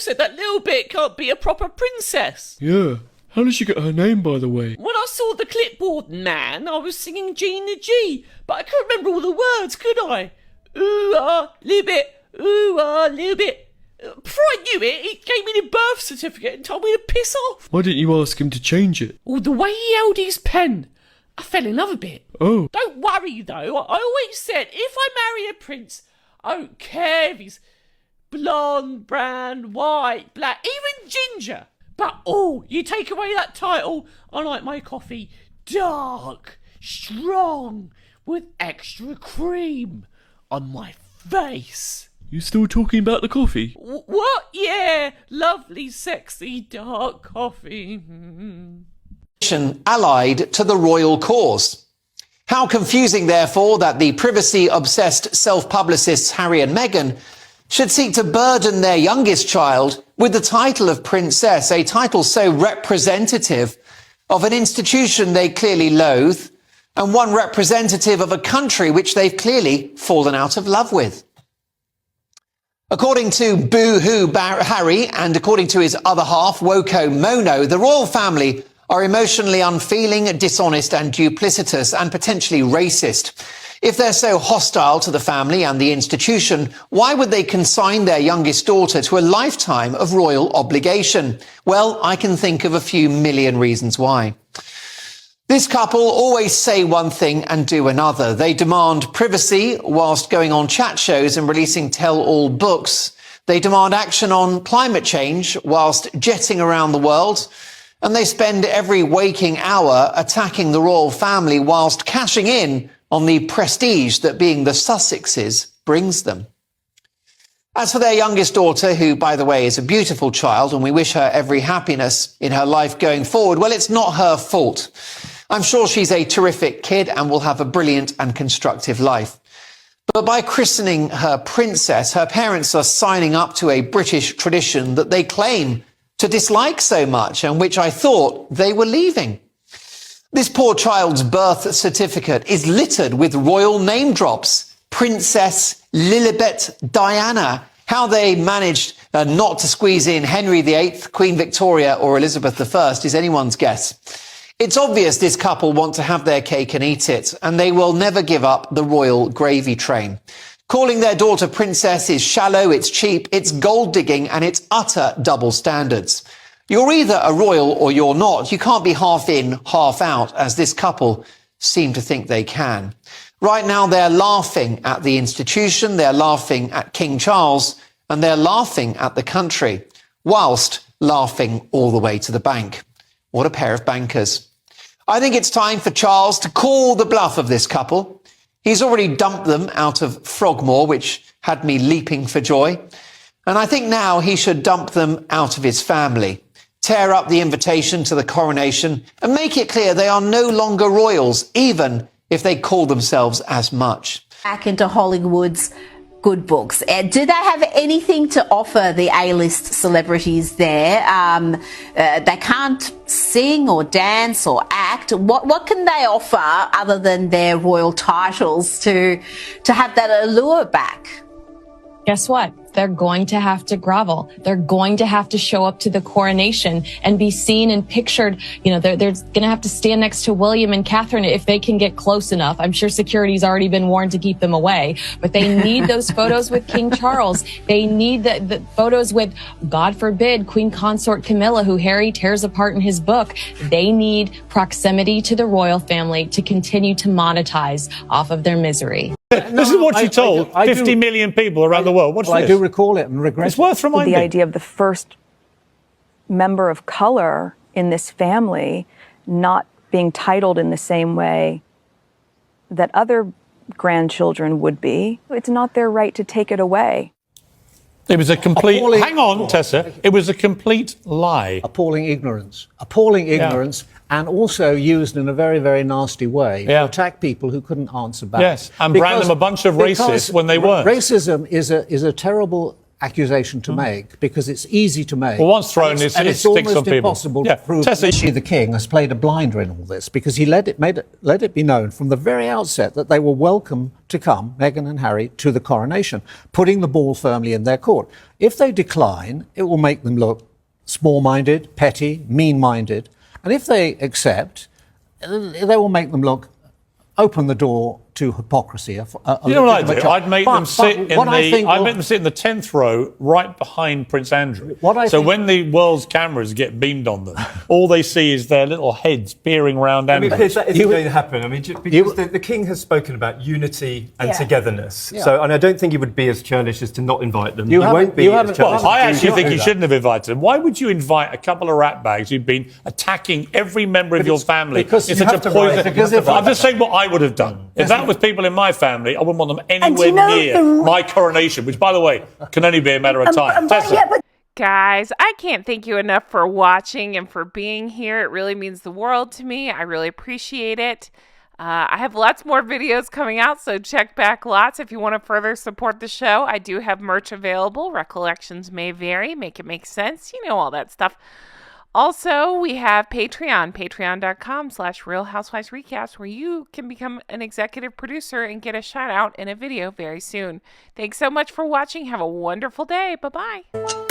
said that little bit can't be a proper princess. Yeah. How did she get her name, by the way? When I saw the clipboard man, I was singing Gina G, but I couldn't remember all the words, could I? Ooh, ah, little bit. Ooh, ah, little bit. Before I knew it, he gave me the birth certificate and told me to piss off. Why didn't you ask him to change it? Oh, the way he held his pen, I fell in love a bit. Oh. Don't worry, though. I always said, if I marry a prince, I don't care if he's blonde, brown, white, black, even ginger. But, you take away that title, I like my coffee dark, strong, with extra cream on my face. You still talking about the coffee? What? Yeah, lovely, sexy, dark coffee. Allied to the royal cause. How confusing, therefore, that the privacy-obsessed self-publicists Harry and Meghan should seek to burden their youngest child with the title of princess, a title so representative of an institution they clearly loathe, and one representative of a country which they've clearly fallen out of love with. According to Boo-hoo Harry and according to his other half, Woko Mono, the royal family are emotionally unfeeling, dishonest and duplicitous and potentially racist. If they're so hostile to the family and the institution, why would they consign their youngest daughter to a lifetime of royal obligation? Well, I can think of a few million reasons why. This couple always say one thing and do another. They demand privacy whilst going on chat shows and releasing tell-all books. They demand action on climate change whilst jetting around the world. And they spend every waking hour attacking the royal family whilst cashing in on the prestige that being the Sussexes brings them. As for their youngest daughter, who, by the way, is a beautiful child, and we wish her every happiness in her life going forward, well, it's not her fault. I'm sure she's a terrific kid and will have a brilliant and constructive life. But by christening her princess, her parents are signing up to a British tradition that they claim to dislike so much and which I thought they were leaving. This poor child's birth certificate is littered with royal name drops. Princess Lilibet Diana. How they managed not to squeeze in Henry VIII, Queen Victoria or Elizabeth I is anyone's guess. It's obvious this couple want to have their cake and eat it, and they will never give up the royal gravy train. Calling their daughter princess is shallow, it's cheap, it's gold digging, and it's utter double standards. You're either a royal or you're not. You can't be half in, half out, as this couple seem to think they can. Right now, they're laughing at the institution, they're laughing at King Charles, and they're laughing at the country, whilst laughing all the way to the bank. What a pair of bankers. I think it's time for Charles to call the bluff of this couple. He's already dumped them out of Frogmore, which had me leaping for joy. And I think now he should dump them out of his family, tear up the invitation to the coronation and make it clear they are no longer royals, even if they call themselves as much. Back into Hollywood's good books. Do they have anything to offer the A-list celebrities there? They can't sing or dance or act. What can they offer other than their royal titles to have that allure back? Guess what? They're going to have to grovel. They're going to have to show up to the coronation and be seen and pictured. You know, they're going to have to stand next to William and Catherine if they can get close enough. I'm sure security's already been warned to keep them away, but they need those photos with King Charles. They need the photos with, God forbid, Queen Consort Camilla, who Harry tears apart in his book. They need proximity to the royal family to continue to monetize off of their misery. This is what you told 50 million people around the world. What's this? I do recall it and regret it. It's worth reminding. The idea of the first member of color in this family not being titled in the same way that other grandchildren would be. It's not their right to take it away. It was a complete... Hang on, Tessa. It was a complete lie. Appalling ignorance. Appalling ignorance. Yeah. And also used in a very, very nasty way to attack people who couldn't answer back. Yes, and brand them a bunch of racists when they weren't. Racism is a terrible accusation to make because it's easy to make. Well, once thrown, and it it's sticks on almost people. impossible Yeah, to prove Tessa, that she, the king, has played a blinder in all this because he let it be known from the very outset that they were welcome to come, Meghan and Harry, to the coronation, putting the ball firmly in their court. If they decline, it will make them look small-minded, petty, mean-minded, and if they accept, they will make them look open the door to hypocrisy. You know what I'd do? I'd make them sit in the 10th row right behind Prince Andrew. When the world's cameras get beamed on them, all they see is their little heads peering around Andrew. Piers, that isn't going to happen. I mean, because the King has spoken about unity and togetherness. Yeah. So, and I don't think he would be as churlish as to not invite them. I actually think he shouldn't have invited them. Why would you invite a couple of ratbags who've been attacking every member of your family? Because it's you such have a to poison. write- I'm just saying what I would have done. If that was people in my family, I wouldn't want them anywhere near my coronation, which, by the way, can only be a matter of time. Guys, I can't thank you enough for watching and for being here. It really means the world to me. I really appreciate it. I have lots more videos coming out, so check back lots if you want to further support the show. I do have merch available. Recollections may vary. Make it make sense. You know, all that stuff. Also, we have Patreon, patreon.com/Real Housewives Recaps, where you can become an executive producer and get a shout out in a video very soon. Thanks so much for watching. Have a wonderful day. Bye-bye.